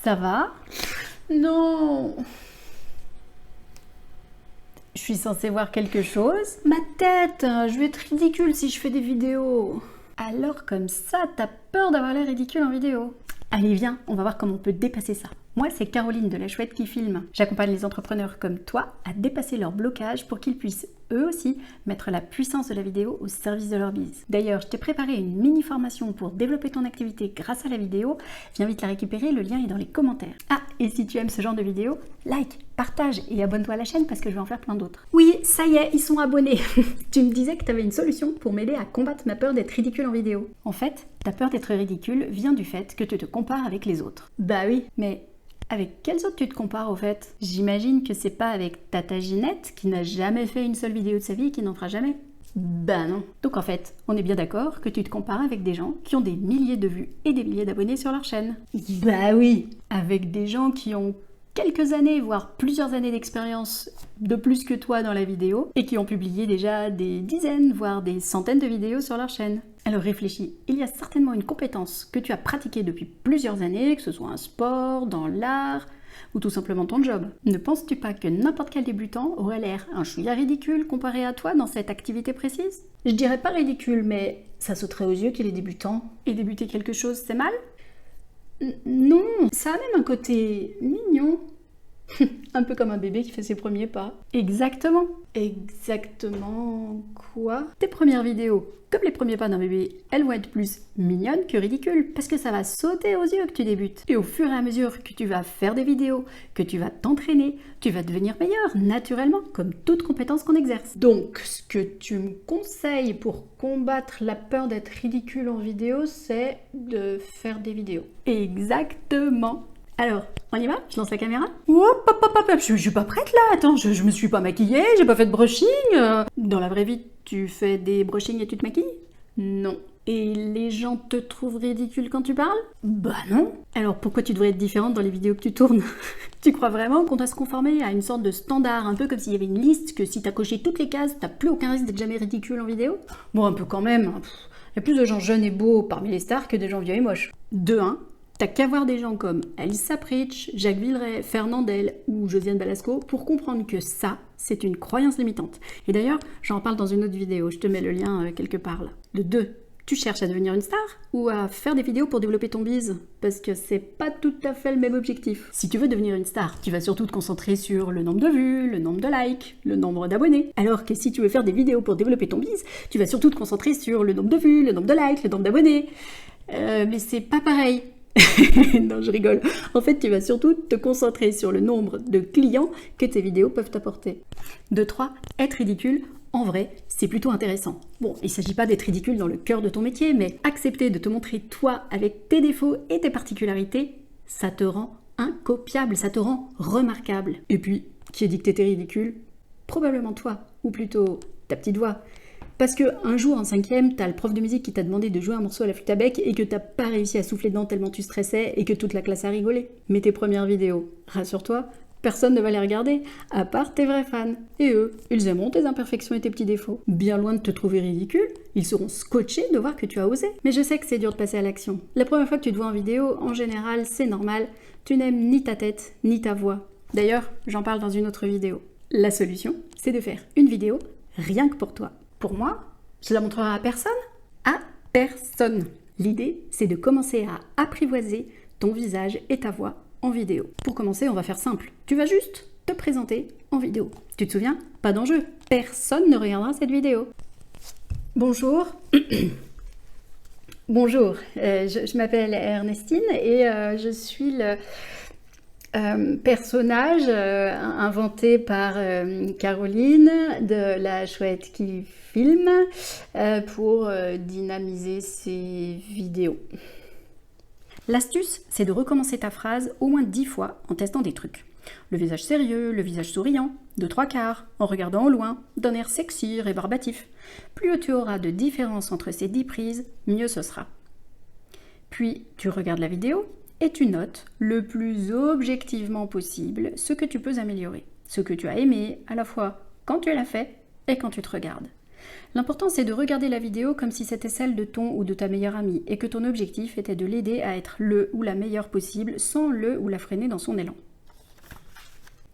Ça va? Non. Je suis censée voir quelque chose? Ma tête, je vais être ridicule si je fais des vidéos. Alors comme ça, t'as peur d'avoir l'air ridicule en vidéo? Allez, viens, on va voir comment on peut dépasser ça. Moi, c'est Caroline de La Chouette qui filme. J'accompagne les entrepreneurs comme toi à dépasser leurs blocages pour qu'ils puissent, eux aussi, mettre la puissance de la vidéo au service de leur business. D'ailleurs, je t'ai préparé une mini-formation pour développer ton activité grâce à la vidéo. Viens vite la récupérer, le lien est dans les commentaires. Ah, et si tu aimes ce genre de vidéo, like, partage et abonne-toi à la chaîne parce que je vais en faire plein d'autres. Oui, ça y est, ils sont abonnés. Tu me disais que tu avais une solution pour m'aider à combattre ma peur d'être ridicule en vidéo. En fait, ta peur d'être ridicule vient du fait que tu te compares avec les autres. Bah oui, mais avec quels autres tu te compares au fait? J'imagine que c'est pas avec Tata Ginette qui n'a jamais fait une seule vidéo de sa vie et qui n'en fera jamais. Bah non. Donc en fait, on est bien d'accord que tu te compares avec des gens qui ont des milliers de vues et des milliers d'abonnés sur leur chaîne. Bah oui. Avec des gens qui ont quelques années, voire plusieurs années d'expérience de plus que toi dans la vidéo et qui ont publié déjà des dizaines, voire des centaines de vidéos sur leur chaîne. Alors réfléchis, il y a certainement une compétence que tu as pratiquée depuis plusieurs années, que ce soit un sport, dans l'art ou tout simplement ton job. Ne penses-tu pas que n'importe quel débutant aurait l'air un chouïa ridicule comparé à toi dans cette activité précise? Je dirais pas ridicule, mais ça sauterait aux yeux qu'il est débutant. Et débuter quelque chose, c'est mal? Non, ça a même un côté mignon. Un peu comme un bébé qui fait ses premiers pas. Exactement. Exactement quoi? Tes premières vidéos, comme les premiers pas d'un bébé, elles vont être plus mignonnes que ridicules, parce que ça va sauter aux yeux que tu débutes. Et au fur et à mesure que tu vas faire des vidéos, que tu vas t'entraîner, tu vas devenir meilleur, naturellement, comme toute compétence qu'on exerce. Donc, ce que tu me conseilles pour combattre la peur d'être ridicule en vidéo, c'est de faire des vidéos. Exactement. Alors, on y va? Je lance la caméra? Je suis pas prête là, attends, je me suis pas maquillée, j'ai pas fait de brushing. Dans la vraie vie, tu fais des brushings et tu te maquilles? Non. Et les gens te trouvent ridicule quand tu parles? Bah non. Alors pourquoi tu devrais être différente dans les vidéos que tu tournes? Tu crois vraiment qu'on doit se conformer à une sorte de standard, un peu comme s'il y avait une liste, que si t'as coché toutes les cases, t'as plus aucun risque d'être jamais ridicule en vidéo? Bon, un peu quand même. Il y a plus de gens jeunes et beaux parmi les stars que de gens vieux et moches. De 1. T'as qu'à voir des gens comme Alissa Pritch, Jacques Villeray, Fernandel ou Josiane Balasco pour comprendre que ça, c'est une croyance limitante. Et d'ailleurs, j'en parle dans une autre vidéo, je te mets le lien quelque part là. De 2, tu cherches à devenir une star ou à faire des vidéos pour développer ton biz? Parce que c'est pas tout à fait le même objectif. Si tu veux devenir une star, tu vas surtout te concentrer sur le nombre de vues, le nombre de likes, le nombre d'abonnés. Alors que si tu veux faire des vidéos pour développer ton biz, tu vas surtout te concentrer sur le nombre de vues, le nombre de likes, le nombre d'abonnés. Mais c'est pas pareil. Non, je rigole. En fait, tu vas surtout te concentrer sur le nombre de clients que tes vidéos peuvent t'apporter. De 3, être ridicule, en vrai, c'est plutôt intéressant. Bon, il ne s'agit pas d'être ridicule dans le cœur de ton métier, mais accepter de te montrer toi avec tes défauts et tes particularités, ça te rend incopiable, ça te rend remarquable. Et puis, qui a dit que t'étais ridicule? Probablement toi, ou plutôt ta petite voix. Parce qu'un jour en 5e, t'as le prof de musique qui t'a demandé de jouer un morceau à la flûte à bec et que t'as pas réussi à souffler dedans tellement tu stressais et que toute la classe a rigolé. Mais tes premières vidéos, rassure-toi, personne ne va les regarder, à part tes vrais fans. Et eux, ils aimeront tes imperfections et tes petits défauts. Bien loin de te trouver ridicule, ils seront scotchés de voir que tu as osé. Mais je sais que c'est dur de passer à l'action. La première fois que tu te vois en vidéo, en général, c'est normal, tu n'aimes ni ta tête, ni ta voix. D'ailleurs, j'en parle dans une autre vidéo. La solution, c'est de faire une vidéo rien que pour toi. Pour moi, je la montrerai à personne? À personne. L'idée, c'est de commencer à apprivoiser ton visage et ta voix en vidéo. Pour commencer, on va faire simple. Tu vas juste te présenter en vidéo. Tu te souviens? Pas d'enjeu. Personne ne regardera cette vidéo. Bonjour. Bonjour. Je m'appelle Ernestine et je suis le personnage inventé par Caroline de La Chouette qui filme pour dynamiser ses vidéos. L'astuce, c'est de recommencer ta phrase au moins 10 fois en testant des trucs. Le visage sérieux, le visage souriant, de 3/4, en regardant au loin, d'un air sexy, rébarbatif. Plus tu auras de différence entre ces 10 prises, mieux ce sera. Puis tu regardes la vidéo et tu notes le plus objectivement possible ce que tu peux améliorer, ce que tu as aimé à la fois quand tu l'as fait et quand tu te regardes. L'important c'est de regarder la vidéo comme si c'était celle de ton ou de ta meilleure amie et que ton objectif était de l'aider à être le ou la meilleure possible sans le ou la freiner dans son élan.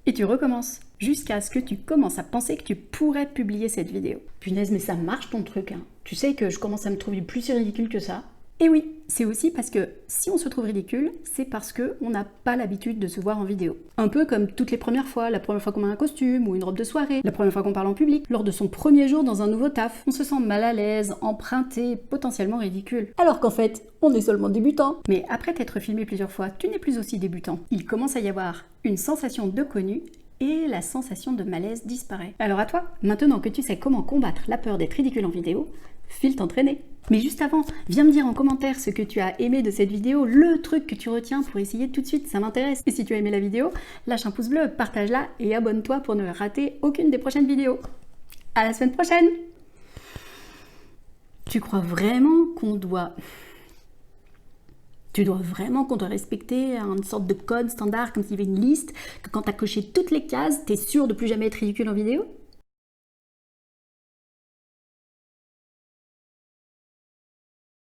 Et tu recommences jusqu'à ce que tu commences à penser que tu pourrais publier cette vidéo. Punaise, mais ça marche ton truc, hein. Tu sais que je commence à me trouver plus si ridicule que ça. Et oui, c'est aussi parce que si on se trouve ridicule, c'est parce qu'on n'a pas l'habitude de se voir en vidéo. Un peu comme toutes les premières fois, la première fois qu'on met un costume ou une robe de soirée, la première fois qu'on parle en public, lors de son premier jour dans un nouveau taf. On se sent mal à l'aise, emprunté, potentiellement ridicule. Alors qu'en fait, on est seulement débutant. Mais après t'être filmé plusieurs fois, tu n'es plus aussi débutant. Il commence à y avoir une sensation de connu et la sensation de malaise disparaît. Alors à toi, maintenant que tu sais comment combattre la peur d'être ridicule en vidéo, file t'entraîner. Mais juste avant, viens me dire en commentaire ce que tu as aimé de cette vidéo, le truc que tu retiens pour essayer tout de suite, ça m'intéresse. Et si tu as aimé la vidéo, lâche un pouce bleu, partage-la et abonne-toi pour ne rater aucune des prochaines vidéos. À la semaine prochaine! Tu crois vraiment qu'on doit... Tu dois vraiment qu'on doit respecter une sorte de code standard comme s'il y avait une liste, que quand t'as coché toutes les cases, t'es sûr de plus jamais être ridicule en vidéo?